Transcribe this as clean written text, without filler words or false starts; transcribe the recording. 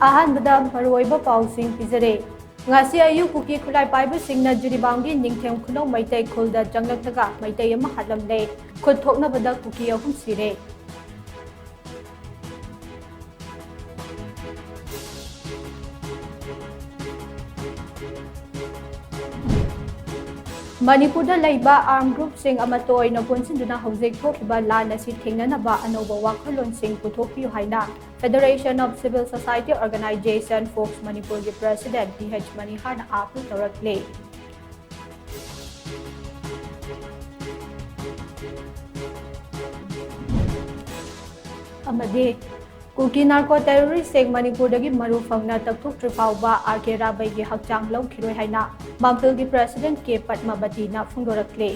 अहानबदा मरोइबा पाउसिंग पिजरे ngasi ayu kuki khulai paiba singna juribamgi ningthem khunau maitai khulda janglaktaga maitai ama halamle khud thokna bada kuki ahum sire Manipur laiba armed group sing amatoi na punsinduna hojek thokiba lan asi thengnanaba anoba wakhalon sing puthokpiu haina Federation of Civil Society Organization Folks Manipur ki President DH Manihar na apil tawrakle amade Kuki narco terrorist sing Manipur dagi maru fangna takthuk trifauba RK Rabai gi hakchang lau khiroi haina Mampil gi President K Padmavati na phungdorakle